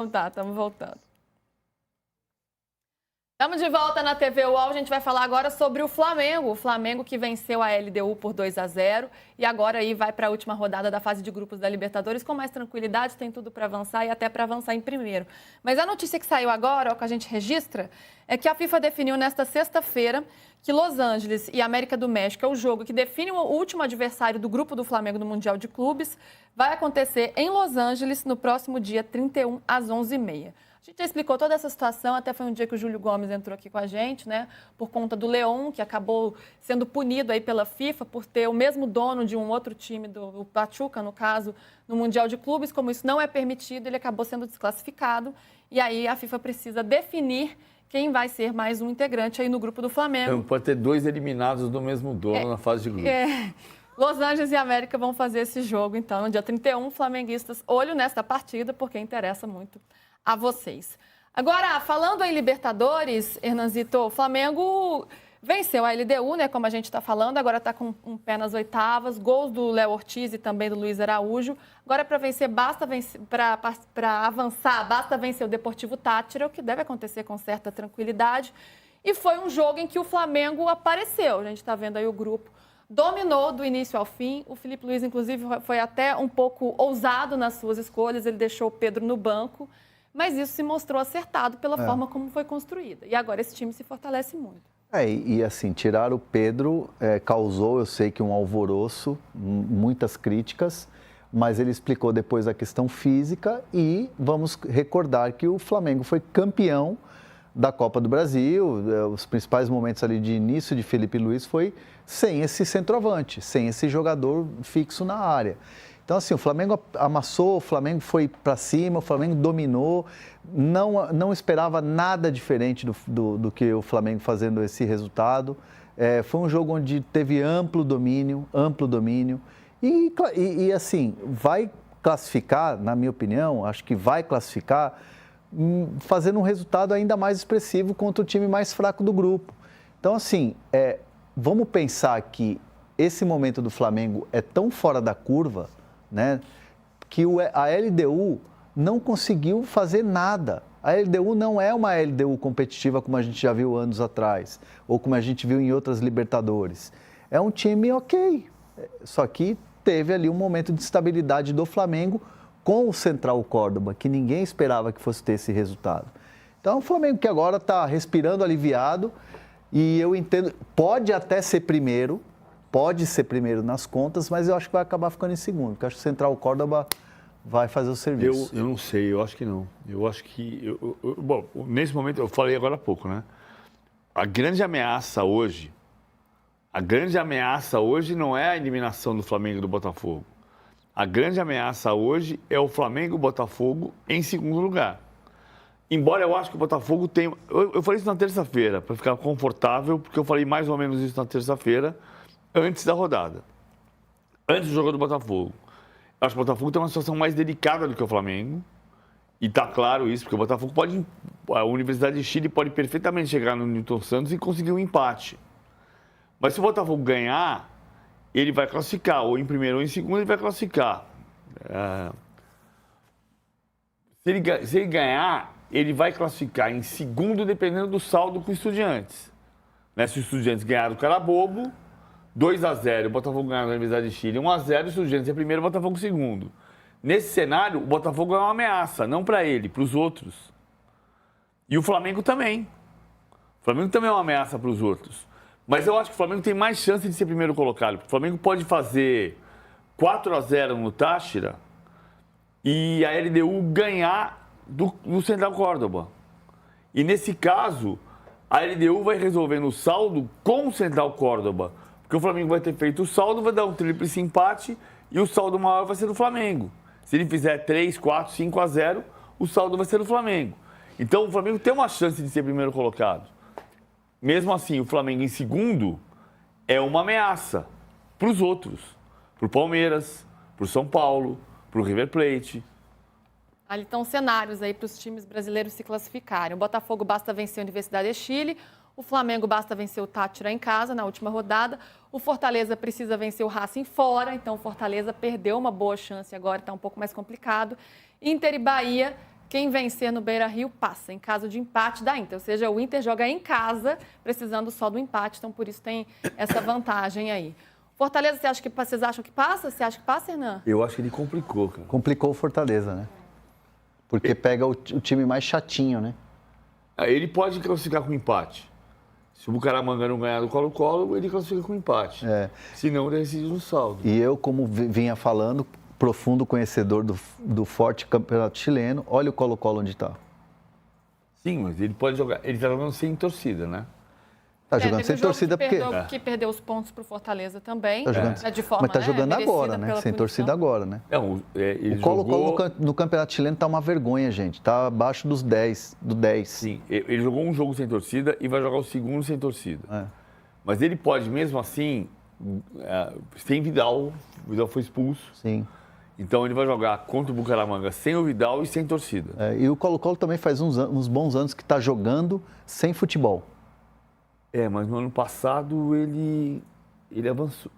Então tá, estamos voltando. Estamos de volta na TV UOL, a gente vai falar agora sobre o Flamengo. O Flamengo que venceu a LDU por 2-0 e agora aí vai para a última rodada da fase de grupos da Libertadores com mais tranquilidade, tem tudo para avançar e até para avançar em primeiro. Mas a notícia que saiu agora, o que a gente registra, é que a FIFA definiu nesta sexta-feira que Los Angeles e América do México é o jogo que define o último adversário do grupo do Flamengo no Mundial de Clubes. Vai acontecer em Los Angeles no próximo dia 31 às 11h30. A gente já explicou toda essa situação, até foi um dia que o Júlio Gomes entrou aqui com a gente, né? Por conta do León, que acabou sendo punido aí pela FIFA por ter o mesmo dono de um outro time, do Pachuca, no caso, no Mundial de Clubes. Como isso não é permitido, ele acabou sendo desclassificado. E aí a FIFA precisa definir quem vai ser mais um integrante aí no grupo do Flamengo. Então, pode ter dois eliminados do mesmo dono na fase de grupos. Los Angeles e América vão fazer esse jogo, então, no dia 31, flamenguistas, olho nesta partida, porque interessa muito a vocês. Agora, falando em Libertadores, Hernanzito, o Flamengo venceu a LDU, né, como a gente está falando, agora está com um pé nas oitavas, gols do Léo Ortiz e também do Luiz Araújo. Agora, para avançar, basta vencer o Deportivo Táchira, o que deve acontecer com certa tranquilidade. E foi um jogo em que o Flamengo apareceu, a gente está vendo aí o grupo. Dominou do início ao fim. O Felipe Luiz, inclusive, foi até um pouco ousado nas suas escolhas. Ele deixou o Pedro no banco. Mas isso se mostrou acertado pela forma como foi construída. E agora esse time se fortalece muito. E assim, tirar o Pedro causou, eu sei que um alvoroço, muitas críticas, mas ele explicou depois a questão física e vamos recordar que o Flamengo foi campeão da Copa do Brasil. Os principais momentos ali de início de Felipe Luiz foi sem esse centroavante, sem esse jogador fixo na área. Então, assim, o Flamengo amassou, o Flamengo foi para cima, o Flamengo dominou, não esperava nada diferente do que o Flamengo fazendo esse resultado. Foi um jogo onde teve amplo domínio e assim, vai classificar, na minha opinião, acho que vai classificar fazendo um resultado ainda mais expressivo contra o time mais fraco do grupo. Então, assim, vamos pensar que esse momento do Flamengo é tão fora da curva, né, que a LDU não conseguiu fazer nada. A LDU não é uma LDU competitiva como a gente já viu anos atrás, ou como a gente viu em outras Libertadores. É um time ok, só que teve ali um momento de estabilidade do Flamengo com o Central Córdoba, que ninguém esperava que fosse ter esse resultado. Então, o Flamengo que agora está respirando aliviado, e eu entendo, pode até ser primeiro, nas contas, mas eu acho que vai acabar ficando em segundo, porque eu acho que o Central Córdoba vai fazer o serviço. Eu não sei, eu acho que não. Eu acho que... bom, nesse momento, eu falei agora há pouco, né? A grande ameaça hoje não é a eliminação do Flamengo e do Botafogo. A grande ameaça hoje é o Flamengo e o Botafogo em segundo lugar. Embora eu acho que o Botafogo tem... Eu falei isso na terça-feira, para ficar confortável, porque eu falei mais ou menos isso na terça-feira, antes da rodada. Antes do jogo do Botafogo. Eu acho que o Botafogo tem uma situação mais delicada do que o Flamengo. E está claro isso, porque o Botafogo pode... A Universidade de Chile pode perfeitamente chegar no Newton Santos e conseguir um empate. Mas se o Botafogo ganhar, ele vai classificar. Ou em primeiro ou em segundo, ele vai classificar. Se ele ganhar, ele vai classificar em segundo, dependendo do saldo com o Estudiantes. Né? Se o Estudiantes ganhar do Carabobo, 2-0, o Botafogo ganhar na Universidade de Chile, 1-0, o Estudiantes é primeiro, o Botafogo segundo. Nesse cenário, o Botafogo é uma ameaça, não para ele, para os outros. E o Flamengo também. O Flamengo também é uma ameaça para os outros. Mas eu acho que o Flamengo tem mais chance de ser primeiro colocado. O Flamengo pode fazer 4-0 no Táchira e a LDU ganhar do Central Córdoba. E nesse caso, a LDU vai resolver no saldo com o Central Córdoba. Porque o Flamengo vai ter feito o saldo, vai dar um tríplice empate e o saldo maior vai ser do Flamengo. Se ele fizer 3, 4, 5-0, o saldo vai ser do Flamengo. Então o Flamengo tem uma chance de ser primeiro colocado. Mesmo assim, o Flamengo em segundo é uma ameaça para os outros. Para o Palmeiras, para o São Paulo, para o River Plate. Ali estão cenários aí para os times brasileiros se classificarem. O Botafogo basta vencer a Universidade de Chile, o Flamengo basta vencer o Táchira em casa na última rodada, o Fortaleza precisa vencer o Racing fora, então o Fortaleza perdeu uma boa chance agora, está um pouco mais complicado. Inter e Bahia quem vencer no Beira-Rio passa. Em caso de empate, dá Inter. Ou seja, o Inter joga em casa, precisando só do empate. Então, por isso tem essa vantagem aí. Fortaleza, vocês acham que passa? Você acha que passa, Hernan? Eu acho que ele complicou, cara. Complicou o Fortaleza, né? Porque pega o time mais chatinho, né? Ele pode classificar com empate. Se o Bucaramanga não ganhar do Colo-Colo, ele classifica com empate. Se não, ele decide no saldo. E eu, como vinha falando, profundo conhecedor do forte campeonato chileno, olha o Colo-Colo onde está. Sim, mas ele pode jogar. Ele está jogando sem torcida, né? Tá jogando sem torcida porque... Que perdeu os pontos para o Fortaleza também. Tá jogando... De forma, mas tá jogando agora, né? Sem torcida agora, né? Não, ele o Colo-Colo no campeonato chileno tá uma vergonha, gente. Tá abaixo do 10. Sim, ele jogou um jogo sem torcida e vai jogar o segundo sem torcida. Mas ele pode, mesmo assim, sem Vidal. O Vidal foi expulso. Sim. Então ele vai jogar contra o Bucaramanga sem o Vidal e sem torcida. E o Colo-Colo também faz uns bons anos que tá jogando sem futebol. Mas no ano passado ele avançou.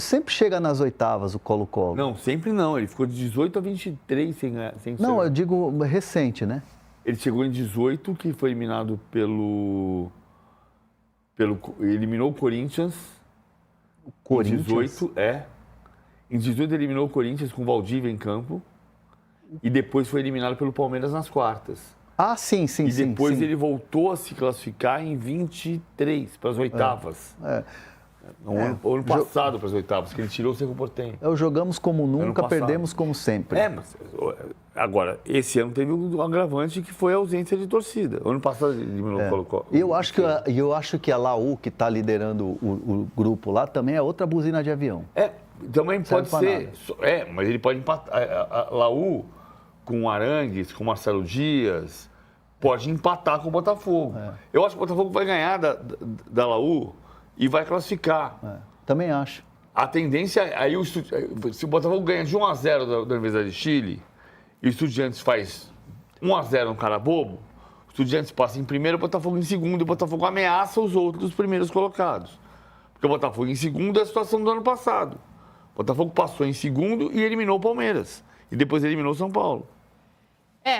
Sempre chega nas oitavas o Colo-Colo. Não, sempre não. Ele ficou de 18 a 23 sem Não, eu digo recente, né? Ele chegou em 18, que foi eliminado eliminou o Corinthians. O Corinthians? Em 18, Em 18 eliminou o Corinthians com o Valdívia em campo. E depois foi eliminado pelo Palmeiras nas quartas. Ah, sim. E depois ele voltou a se classificar em 23, para as oitavas. No ano passado, para as oitavas, que ele tirou o Cerro Porteño. Jogamos como nunca, perdemos como sempre. Mas agora, esse ano teve um agravante que foi a ausência de torcida. O ano passado ele eliminou o Colo-Colo. Eu acho que a Laú, que está liderando o grupo lá, também é outra buzina de avião. Também pode ser. Mas ele pode empatar. A Laú, com o Arangues, com o Marcelo Dias, pode empatar com o Botafogo. Eu acho que o Botafogo vai ganhar da Laú e vai classificar. Também acho. A tendência, se o Botafogo ganha de 1-0 da Universidade de Chile e o Estudiantes faz 1-0 no cara bobo, o Estudiantes passa em primeiro, o Botafogo em segundo, e o Botafogo ameaça os outros primeiros colocados. Porque o Botafogo em segundo é a situação do ano passado. O Botafogo passou em segundo e eliminou o Palmeiras. E depois eliminou o São Paulo.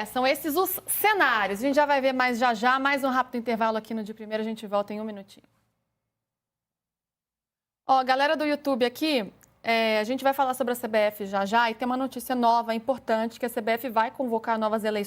São esses os cenários. A gente já vai ver mais já. Mais um rápido intervalo aqui no De Primeira. A gente volta em um minutinho. Galera do YouTube aqui, a gente vai falar sobre a CBF já e tem uma notícia nova, importante, que a CBF vai convocar novas eleições